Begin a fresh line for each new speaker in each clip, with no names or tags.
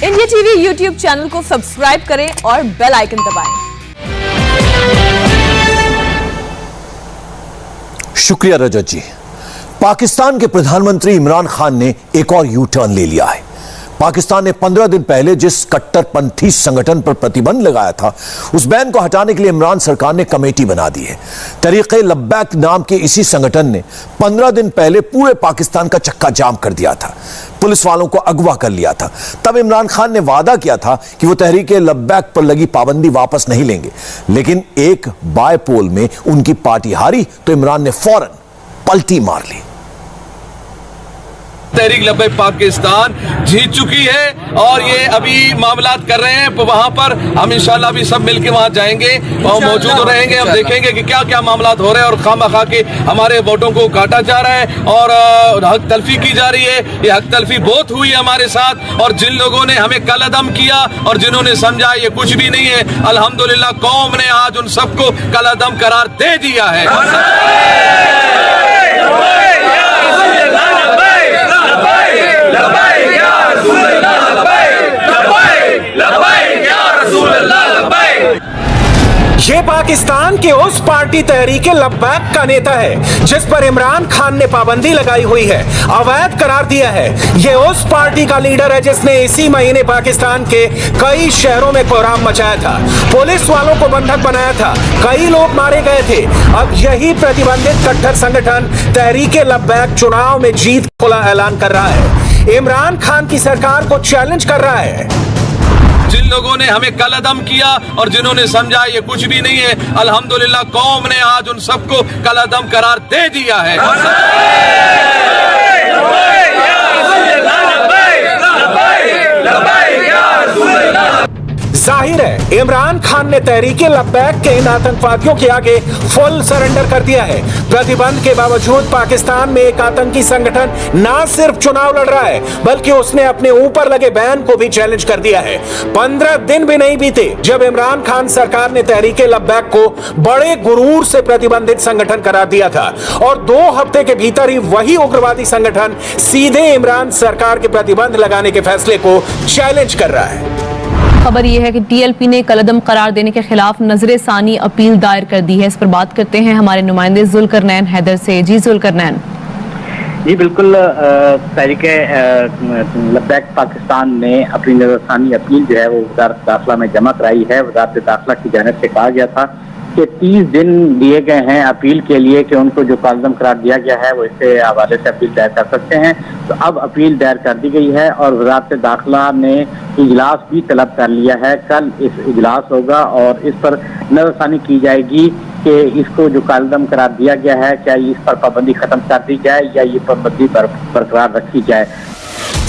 India TV YouTube channel को subscribe करें और बेल आइकन दबाएं।
शुक्रिया रजत जी। पाकिस्तान के प्रधानमंत्री इमरान खान ने एक और यू टर्न ले लिया है। पाकिस्तान ने 15 दिन पहले जिस कट्टरपंथी संगठन पर प्रतिबंध लगाया था, उस बैन को हटाने के लिए इमरान सरकार ने कमेटी बना दी है। तरीके लब्बैक नाम के इसी संगठन ने 15 दिन पहले पूरे पाकिस्तान का चक्का जाम कर दिया था, पुलिस वालों को अगवा कर लिया था। तब इमरान खान ने वादा किया था कि वो तहरीके लब्बैक पर लगी पाबंदी वापस नहीं लेंगे, लेकिन एक बाय पोल में उनकी पार्टी हारी तो इमरान ने फौरन पलटी मार ली।
तहरीक लब्बैक पाकिस्तान जीत चुकी है और ये अभी मामलात कर रहे हैं वहां पर। हम इंशाल्लाह भी सब मिलके वहां जाएंगे, वहां मौजूद रहेंगे। हम देखेंगे कि क्या क्या मामलात हो रहे हैं और खामखा के हमारे वोटों को काटा जा रहा है और हक तलफी की जा रही है। ये हक तलफी बहुत हुई है हमारे साथ, और जिन लोगों ने हमें कलअदम किया और जिन्होंने समझा ये कुछ भी नहीं है, अल्हम्दुलिल्लाह कौम ने आज उन सबको कलअदम करार दे दिया है।
ये पाकिस्तान के उस पार्टी तहरीके लब्बैक का नेता है जिस पर इमरान खान ने पाबंदी लगाई हुई है, अवैध करार दिया है। ये उस पार्टी का लीडर है जिसने इसी महीने पाकिस्तान के कई शहरों में कोहराम मचाया था, पुलिस वालों को बंधक बनाया था, कई लोग मारे गए थे। अब यही प्रतिबंधित कट्टर संगठन तहरीके लब्बैक चुनाव में जीत का खुला ऐलान कर रहा है, इमरान खान की सरकार को चैलेंज कर रहा है।
जिन लोगों ने हमें कलअदम किया और जिन्होंने समझा ये कुछ भी नहीं है, अल्हम्दुलिल्लाह कौम ने आज उन सबको कलअदम करार दे दिया है।
जाहिर है इमरान खान ने तहरीके लब्बैक के इन आतंकवादियों के आगे फुल सरेंडर कर दिया है। प्रतिबंध के बावजूद पाकिस्तान में एक आतंकी संगठन ना सिर्फ चुनाव लड़ रहा है बल्कि उसने अपने ऊपर लगे बैन को भी चैलेंज कर दिया है। 15 दिन भी नहीं बीते जब इमरान खान सरकार ने तहरीके लब्बैक को बड़े गुरूर से प्रतिबंधित संगठन करार दिया था, और 2 हफ्ते के भीतर ही वही उग्रवादी संगठन सीधे इमरान सरकार के प्रतिबंध लगाने के फैसले को चैलेंज कर रहा है।
खबर यह है कि टीएलपी ने कलअदम करार देने के खिलाफ नजर सानी अपील दायर कर दी है। इस पर बात करते हैं हमारे नुमाइंदे जुल्करनैन हैदर से। जी जुल्करनैन।
जी बिल्कुल, तहरीके लब्बैक पाकिस्तान ने अपनी नजरसानी अपील जो है वो वजारत दाखिला में जमा कराई है। वजारत दाखिला की जानिब से कहा गया था कि 30 दिन दिए गए हैं अपील के लिए कि उनको जो कलअदम करार दिया गया है वो इससे हवाले से अपील दायर कर सकते हैं। तो अब अपील दायर कर दी गई है और वजारत दाखिला ने इजलास भी तलब कर लिया है। कल इस इजलास होगा और इस पर नजरसानी की जाएगी कि इसको जो कलअदम करार दिया गया है क्या इस पर पाबंदी खत्म कर दी जाए या ये पाबंदी बरकरार रखी जाए।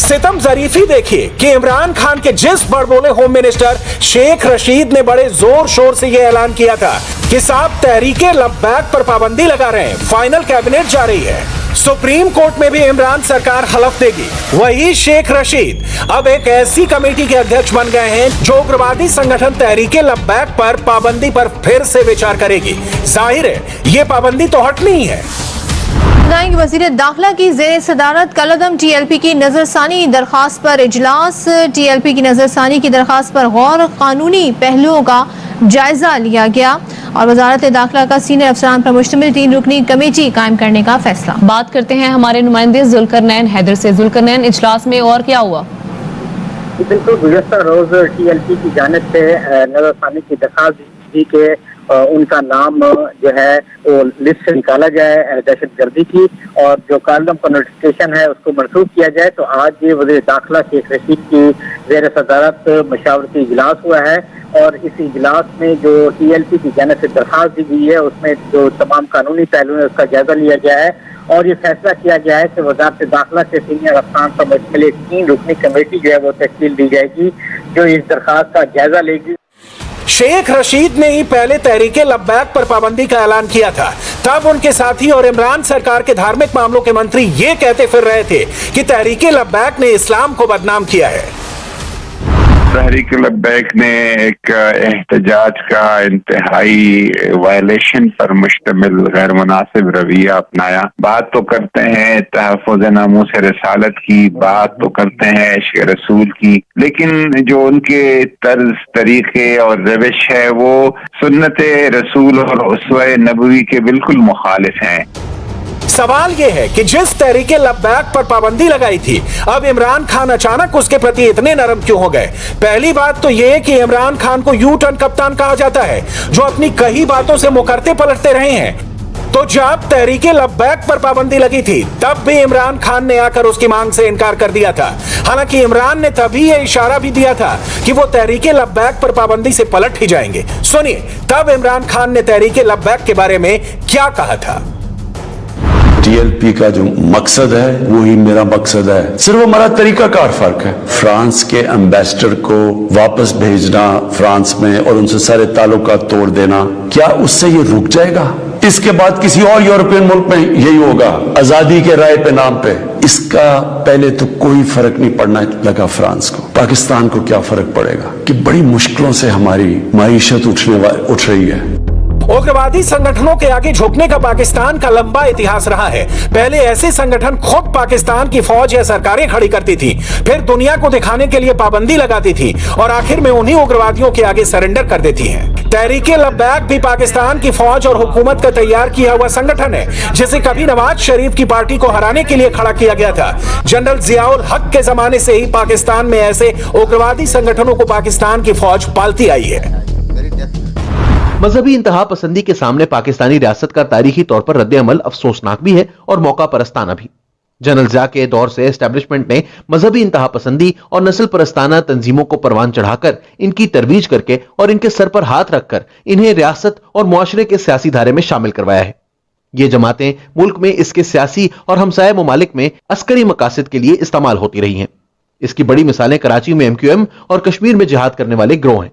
सितम जरीफी देखिए कि इमरान खान के जिस बड़बोले होम मिनिस्टर शेख रशीद ने बड़े जोर शोर से यह ऐलान किया था कि साहब तहरीके लब्बैक पर पाबंदी लगा रहे हैं, फाइनल कैबिनेट जा रही है, सुप्रीम कोर्ट में भी इमरान सरकार हलफ देगी। वही शेख रशीद अब एक ऐसी कमेटी के अध्यक्ष बन गए हैं जो उग्रवादी संगठन तहरीके लब्बैक पर पाबंदी पर फिर से विचार करेगी। जाहिर है ये पाबंदी तो हटनी ही है।
वज़ीर दाखिला की ज़ेर सदारत कलअदम टीएलपी की नजरसानी दरखास्त पर इजलास। टीएलपी की नजरसानी की दरखास्त पर गौर कानूनी पहलुओं का जायजा लिया गया और वजारत दाखिला का सीनियर अफसरान पर मुश्तमिल 3 रुकनी कमेटी कायम करने का फैसला।
बात करते हैं हमारे नुमाइंदे जुल्करनैन हैदर से। जुल्करनैन, इजलास में और क्या हुआ?
बिल्कुल, गुज़श्ता रोज टीएलपी की जानिब से नजरसानी की दरखास्त दी के उनका नाम जो है वो लिस्ट से निकाला जाए दहशतगर्दी की, और जो कलअदम का नोटिफिकेशन है उसको मनसूख किया जाए। तो आज ये वज़ीर दाखिला शेख रशीद की ज़ेर सदारत मशावरती इजलास हुआ है और इस इजलास में जो टीएलपी की जानिब से दरखास्त दी गई है उसमें जो तमाम कानूनी पहलू है उसका जायजा लिया गया है और ये फैसला किया गया है कि वजारत दाखिला के सीनियर अफसरान पर मुश्तमिल 3 रुकनी कमेटी जो है वो तश्कील दी जाएगी जो इस दरखास्त का जायजा लेगी।
शेख रशीद ने ही पहले तहरीके लब्बैक पर पाबंदी का ऐलान किया था। तब उनके साथी और इमरान सरकार के धार्मिक मामलों के मंत्री ये कहते फिर रहे थे कि तहरीके लब्बैक ने इस्लाम को बदनाम किया है।
तहरीक लब्बैक ने एक एहतजाज का इंतहाई वायलेशन पर मुश्तमिल गैर मुनासिब रवैया अपनाया। बात तो करते हैं तहफ़्फ़ुज़ नामूस रिसालत की, बात तो करते हैं इश्क़ रसूल की, लेकिन जो उनके तर्ज तरीके और रविश है वो सुन्नत रसूल और उसवा नबवी के बिल्कुल मुखालिफ हैं।
सवाल यह है कि जिस तहरीके लब्बैक पर पाबंदी लगाई थी, अब इमरान खान अचानक उसके प्रति इतने नरम क्यों हो गए? पहली बात तो यह कि इमरान खान को यू टर्न कप्तान कहा जाता है, जो अपनी कई बातों से मुकरते पलटते रहे हैं। तो जब तहरीके लब्बैक पर पाबंदी लगी थी, तब भी इमरान खान ने आकर उसकी मांग से इनकार कर दिया था। हालांकि इमरान ने तभी यह इशारा भी दिया था कि वो तहरीके लब्बैक पर पाबंदी से पलट ही जाएंगे। सुनिए तब इमरान खान ने तहरीके लब्बैक के बारे में क्या कहा था।
टीएलपी का जो मकसद है वही मेरा मकसद है, सिर्फ हमारा तरीकाकार फर्क है। फ्रांस के एम्बेसडर को वापस भेजना फ्रांस में और उनसे सारे ताल्लुकात तोड़ देना, क्या उससे ये रुक जाएगा? इसके बाद किसी और यूरोपियन मुल्क में यही होगा, आजादी के राय पे नाम पे। इसका पहले तो कोई फर्क नहीं पड़ना लगा फ्रांस को। पाकिस्तान को क्या फर्क पड़ेगा कि बड़ी मुश्किलों से हमारी माईशत उठ रही है।
उग्रवादी संगठनों के आगे झुकने का पाकिस्तान का लंबा इतिहास रहा है। पहले ऐसे संगठन खुद पाकिस्तान की फौज या सरकारें खड़ी करती थी, फिर दुनिया को दिखाने के लिए पाबंदी लगाती थी और आखिर में उन्हीं उग्रवादियों के आगे सरेंडर कर देती हैं। तहरीके लब्बैक भी पाकिस्तान की फौज और हुकूमत का तैयार किया हुआ संगठन है, जिसे कभी नवाज शरीफ की पार्टी को हराने के लिए खड़ा किया गया था। जनरल जियाउल हक के जमाने से ही पाकिस्तान में ऐसे उग्रवादी संगठनों को पाकिस्तान की फौज पालती आई है।
मजहबी इंतहा पसंदी के सामने पाकिस्तानी रियासत का तारीखी तौर पर रद्द-ए-अमल अफसोसनाक भी है और मौका परस्ताना भी। जनरल ज़िया के दौर से एस्टेब्लिशमेंट ने मजहबी इंतहा पसंदी और नस्ल परस्ताना तंजीमों को परवान चढ़ाकर, इनकी तरवीज करके और इनके सर पर हाथ रखकर इन्हें रियासत और मुआशरे के सियासी धारे में शामिल करवाया है। ये जमातें मुल्क में इसके सियासी और हमसाया ममालिक में अस्करी मकासद के लिए इस्तेमाल होती रही हैं। इसकी बड़ी मिसालें कराची में MQM और कश्मीर में जिहाद करने वाले गिरोह हैं।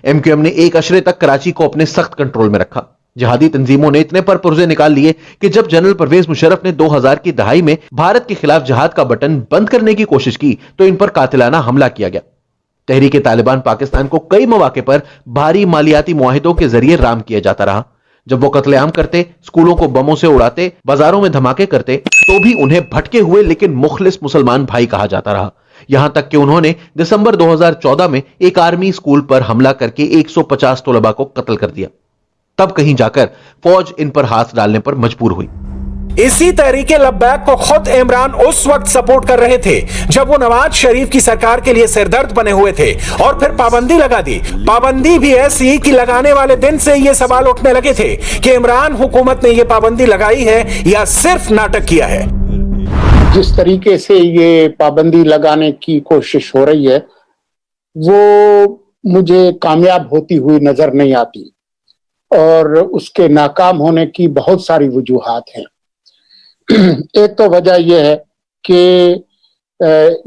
MQM ने एक अशरे तक कराची को अपने सख्त कंट्रोल में रखा। जिहादी तंजीमों ने इतने पर पुर्जे निकाल लिए कि जब जनरल परवेज मुशर्रफ ने 2000 की दहाई में भारत के खिलाफ जिहाद का बटन बंद करने की कोशिश की तो इन पर कातिलाना हमला किया गया। तहरीके तालिबान पाकिस्तान को कई मौके पर भारी मालियाती मुआहिदों के जरिए राम किया जाता रहा। जब वो कत्लेआम करते, स्कूलों को बमों से उड़ाते, बाजारों में धमाके करते, तो भी उन्हें भटके हुए लेकिन मुखलिस मुसलमान भाई कहा जाता रहा। यहां तक कि उन्होंने दिसंबर 2014 में एक आर्मी स्कूल पर हमला करके 150 तलबा को कत्ल कर दिया। तब कहीं जाकर फौज इन पर हाथ डालने पर मजबूर हुई।
इसी तहरीके लब्बैक को खुद इमरान उस वक्त सपोर्ट कर रहे थे जब वो नवाज शरीफ की सरकार के लिए सिरदर्द बने हुए थे, और फिर पाबंदी लगा दी। पाबंदी भी ऐसी कि लगाने वाले दिन से ये सवाल उठने लगे थे कि इमरान हुकूमत ने ये पाबंदी लगाई है या सिर्फ नाटक किया है।
जिस तरीके से ये पाबंदी लगाने की कोशिश हो रही है वो मुझे कामयाब होती हुई नजर नहीं आती, और उसके नाकाम होने की बहुत सारी वजूहात हैं। एक तो वजह यह है कि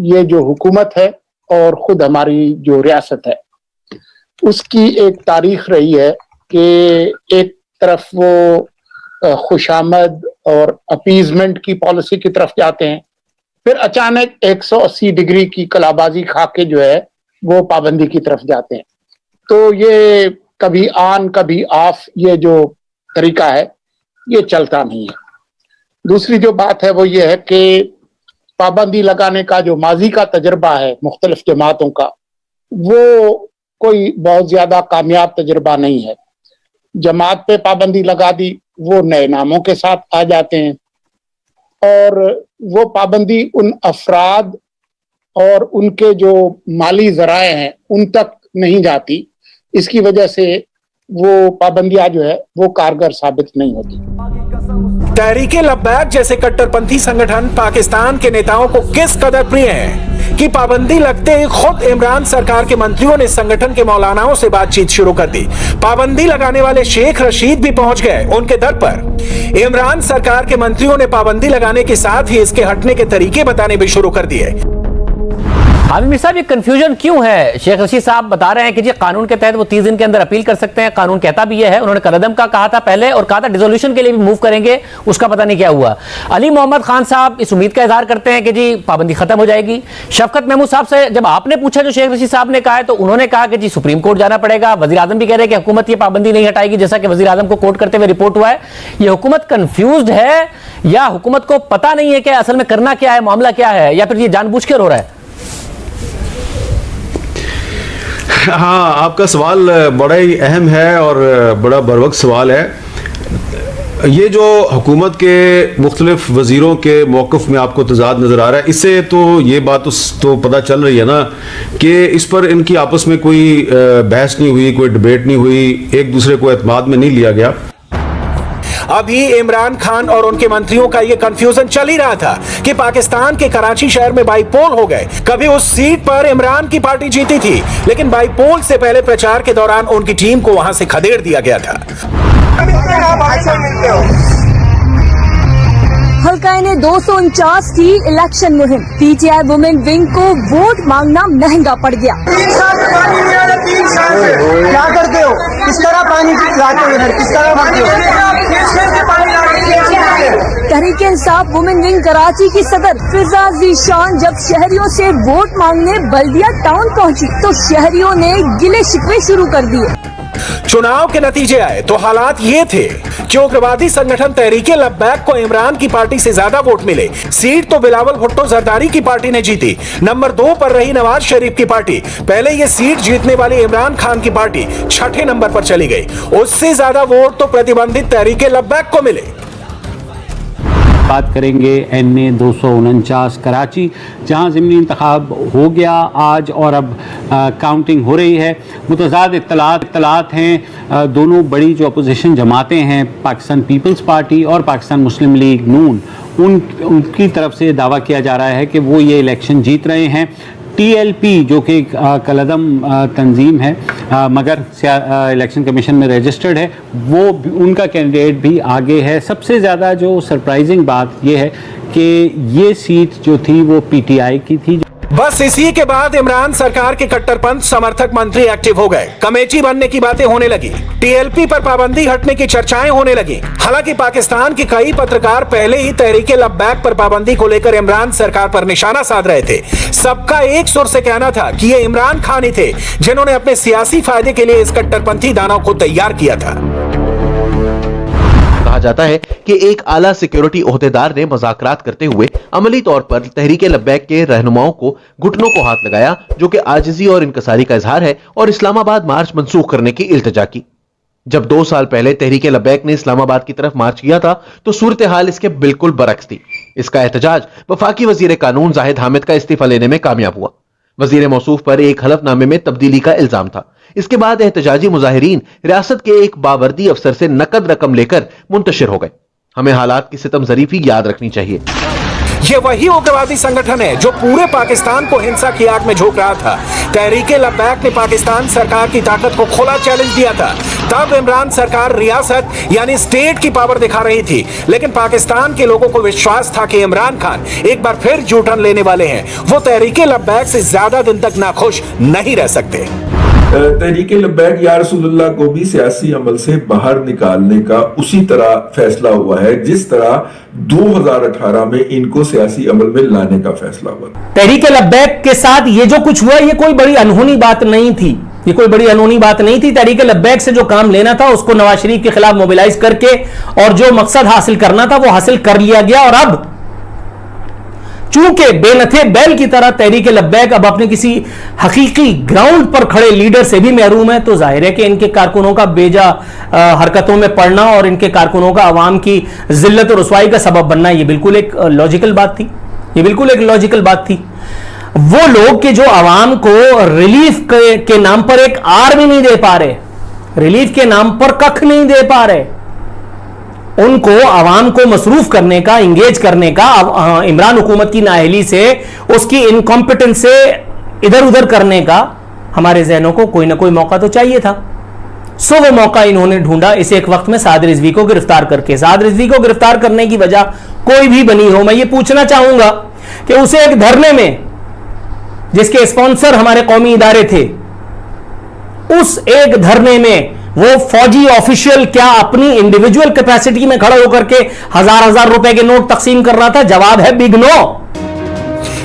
ये जो हुकूमत है और खुद हमारी जो रियासत है उसकी एक तारीख रही है कि एक तरफ वो खुशामद और अपीजमेंट की पॉलिसी की तरफ जाते हैं, फिर अचानक 180 डिग्री की कलाबाजी खा के जो है वो पाबंदी की तरफ जाते हैं। तो ये कभी ऑन कभी ऑफ ये जो तरीका है ये चलता नहीं है। दूसरी जो बात है वो ये है कि पाबंदी लगाने का जो माजी का तजर्बा है मुख्तलिफ जमातों का, वो कोई बहुत ज्यादा कामयाब तजर्बा नहीं है। जमात पे पाबंदी लगा दी, वो नए नामों के साथ आ जाते हैं, और वो पाबंदी उन अफराद और उनके जो माली ज़राए हैं उन तक नहीं जाती। इसकी वजह से वो पाबंदियां जो है वो कारगर साबित नहीं होती।
तहरीके लब्बैक जैसे कट्टरपंथी संगठन पाकिस्तान के नेताओं को किस कदर प्रिय हैं कि पाबंदी लगते ही खुद इमरान सरकार के मंत्रियों ने संगठन के मौलानाओं से बातचीत शुरू कर दी। पाबंदी लगाने वाले शेख रशीद भी पहुंच गए उनके दर पर। इमरान सरकार के मंत्रियों ने पाबंदी लगाने के साथ ही इसके हटने के तरीके बताने भी शुरू कर दिए।
आमिर साहब, ये कंफ्यूजन क्यों है? शेख रशीद साहब बता रहे हैं कि जी कानून के तहत वो 30 दिन के अंदर अपील कर सकते हैं, कानून कहता भी है। उन्होंने कलअदम का कहा था पहले और कहा था डिसोल्यूशन के लिए भी मूव करेंगे, उसका पता नहीं क्या हुआ। अली मोहम्मद खान साहब इस उम्मीद का इजहार करते हैं कि जी पाबंदी खत्म हो जाएगी। शफकत महमूद साहब से जब आपने पूछा जो शेख रशीद साहब ने कहा है, तो उन्होंने कहा कि जी सुप्रीम कोर्ट जाना पड़ेगा। वजीर आजम भी कह रहे हैं कि हुकूमत ये पाबंदी नहीं हटाएगी, जैसा कि वजीर आजम को कोर्ट करते हुए रिपोर्ट हुआ है। ये हुकूमत कंफ्यूज्ड है या हुकूमत को पता नहीं है कि असल में करना क्या है, मामला क्या है, या फिर ये जानबूझकर हो रहा है?
हाँ, आपका सवाल बड़ा ही अहम है और बड़ा बरवक्त सवाल है। ये जो हुकूमत के मुख्तलिफ वज़ीरों के मौक़िफ़ में आपको तज़ाद नज़र आ रहा है, इससे तो ये बात तो पता चल रही है ना कि इस पर इनकी आपस में कोई बहस नहीं हुई, कोई डिबेट नहीं हुई, एक दूसरे को एतमाद में नहीं लिया गया।
अभी इमरान खान और उनके मंत्रियों का यह कंफ्यूजन चल ही रहा था कि पाकिस्तान के कराची शहर में बाईपोल हो गए। कभी उस सीट पर इमरान की पार्टी जीती थी, लेकिन बाईपोल से पहले प्रचार के दौरान उनकी टीम को वहां से खदेड़ दिया गया था।
हल्का ने 249 की इलेक्शन मुहिम, पीटीआई वुमेन विंग को वोट मांगना महंगा पड़ गया।
3 साल से पानी नहीं आ रहा, 3 साल से क्या करते हो? किस तरह पानी लाते हो इधर, किस तरह भरते हो?
तहरीक इंसाफ वुमेन विंग कराची की सदर फिजा ज़ीशान जब शहरियों से वोट मांगने बल्दिया टाउन पहुंची, तो शहरियों ने गिले शिकवे शुरू कर दिए।
चुनाव के नतीजे आए तो हालात ये थे कि उग्रवादी संगठन तहरीके लब्बैक को इमरान की पार्टी से ज्यादा वोट मिले। सीट तो बिलावल भुट्टो जरदारी की पार्टी ने जीती। नंबर 2 पर रही नवाज शरीफ की पार्टी। पहले ये सीट जीतने वाली इमरान खान की पार्टी 6ठे नंबर पर चली गई। उससे ज्यादा वोट तो प्रतिबंधित तहरीके लब्बैक को मिले।
बात करेंगे NA 249 कराची, जहां ज़िमनी इंतखाब हो गया आज और अब काउंटिंग हो रही है। मुतज़ाद इत्तलात हैं। दोनों बड़ी जो अपोजिशन जमातें हैं, पाकिस्तान पीपल्स पार्टी और पाकिस्तान मुस्लिम लीग नून, उनकी तरफ से दावा किया जा रहा है कि वो ये इलेक्शन जीत रहे हैं। TLP जो कि कलअदम तंजीम है मगर इलेक्शन कमीशन में रजिस्टर्ड है, वो उनका कैंडिडेट भी आगे है। सबसे ज़्यादा जो सरप्राइजिंग बात यह है कि ये सीट जो थी वो PTI की थी।
बस इसी के बाद इमरान सरकार के कट्टरपंथ समर्थक मंत्री एक्टिव हो गए। कमेटी बनने की बातें होने लगी। TLP पर पाबंदी हटने की चर्चाएं होने लगी। हालांकि पाकिस्तान के कई पत्रकार पहले ही तहरीके लब्बैक पर पाबंदी को लेकर इमरान सरकार पर निशाना साध रहे थे। सबका एक सुर से कहना था कि ये इमरान खान ही थे जिन्होंने अपने सियासी फायदे के लिए इस कट्टरपंथी दानव को तैयार किया था।
कहा जाता है कि एक आला सिक्योरिटी ओहदेदार ने मुज़ाकरात करते हुए अमली तौर पर तहरीके लब्बैक के रहनुमाओं को घुटनों को हाथ लगाया, जो कि आजिजी और इनकसारी का इजहार है, और इस्लामाबाद मार्च मंसूख करने की इल्तिजा की। जब 2 साल पहले तहरीके लब्बैक ने इस्लामाबाद की तरफ मार्च किया था तो सूरत हाल इसके बिल्कुल बरक्स थी। इसका एहतजाज वफाकी वजीर कानून जाहिद हामिद का इस्तीफा लेने में कामयाब हुआ। वजीर मौसूफ पर एक हलफनामे में तब्दीली का इल्जाम था। इसके बाद एहतजाजी मुजाहिरीन रियासत के एक बावर्दी अफसर से नकद रकम लेकर मुंतशिर हो गए। हमें हालात की सितम ज़रीफी याद रखनी चाहिए।
ये वही उग्रवादी संगठन है जो पूरे पाकिस्तान को हिंसा की आग में झोंक रहा था। तहरीके लब्बैक ने पाकिस्तान सरकार की ताकत को खुला चैलेंज दिया था। तब इमरान सरकार रियासत यानी स्टेट की पावर दिखा रही थी, लेकिन पाकिस्तान के लोगों को विश्वास था कि इमरान खान एक बार फिर जू टर्न लेने वाले हैं। वो तहरीके लब्बैक से ज्यादा दिन तक नाखुश नहीं रह सकते।
तहरीके लब्बैक या रसूलुल्लाह को भी सियासी अमल से बाहर निकालने का उसी तरह फैसला हुआ है जिस तरह 2018 में इनको सियासी अमल में लाने का फैसला हुआ।
तहरीके लब्बैक के साथ ये जो कुछ हुआ, ये कोई बड़ी अनहोनी बात नहीं थी। ये कोई बड़ी अनहोनी बात नहीं थी। तहरीके लब्बैक से जो काम लेना था उसको नवाज शरीफ के खिलाफ मोबिलाइज करके और जो मकसद हासिल करना था वो हासिल कर लिया गया। और अब चूंकि बेनथे बैल की तरह तहरीके लब्बैक अब अपने किसी हकीकी ग्राउंड पर खड़े लीडर से भी महरूम है, तो जाहिर है कि इनके कारकुनों का बेजा हरकतों में पड़ना और इनके कारकुनों का अवाम की जिल्लत और रुसवाई का सबब बनना, ये बिल्कुल एक लॉजिकल बात थी। ये बिल्कुल एक लॉजिकल बात थी। वो लोग के जो अवाम को रिलीफ के नाम पर एक आर भी नहीं दे पा रहे, रिलीफ के नाम पर कख नहीं दे पा रहे, उनको अवाम को मसरूफ करने का, इंगेज करने का, इमरान हुकूमत की नाअहली से, उसकी इनकॉम्पिटेंस से इधर उधर करने का हमारे जहनों को कोई ना कोई मौका तो चाहिए था। सो वो मौका इन्होंने ढूंढा इस एक वक्त में साद रिजवी को गिरफ्तार करके। साद रिजवी को गिरफ्तार करने की वजह कोई भी बनी हो, मैं ये पूछना चाहूंगा कि उसे एक धरने में जिसके स्पॉन्सर हमारे कौमी इदारे थे, उस एक धरने में वो फौजी ऑफिशियल क्या अपनी इंडिविजुअल कैपेसिटी में खड़ा होकर के हजार रुपए के नोट तकसीम कर रहा था? जवाब है बिग नो।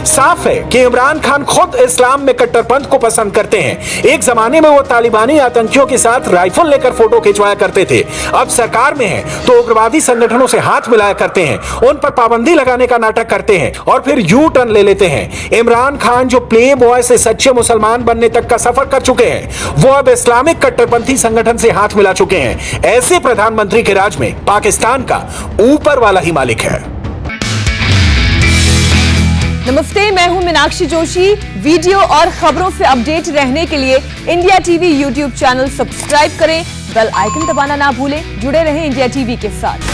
साफ है कि इमरान खान खुद इस्लाम में कट्टरपंथ को पसंद करते हैं। एक जमाने में वो तालिबानी आतंकियों के साथ राइफल लेकर फोटो खिंचवाया करते थे, अब सरकार में हैं तो उग्रवादी संगठनों से हाथ मिलाया करते हैं, उन पर पाबंदी लगाने का नाटक करते हैं और फिर यू टर्न ले लेते हैं। इमरान खान जो प्ले बॉय से सच्चे मुसलमान बनने तक का सफर कर चुके हैं, वो अब इस्लामिक कट्टरपंथी संगठन से हाथ मिला चुके हैं। ऐसे प्रधानमंत्री के राज में पाकिस्तान का ऊपर वाला ही मालिक है।
नमस्ते, मैं हूं मीनाक्षी जोशी। वीडियो और खबरों से अपडेट रहने के लिए India TV YouTube channel subscribe करें, बेल आइकन दबाना ना भूलें। जुड़े रहें इंडिया टीवी के साथ।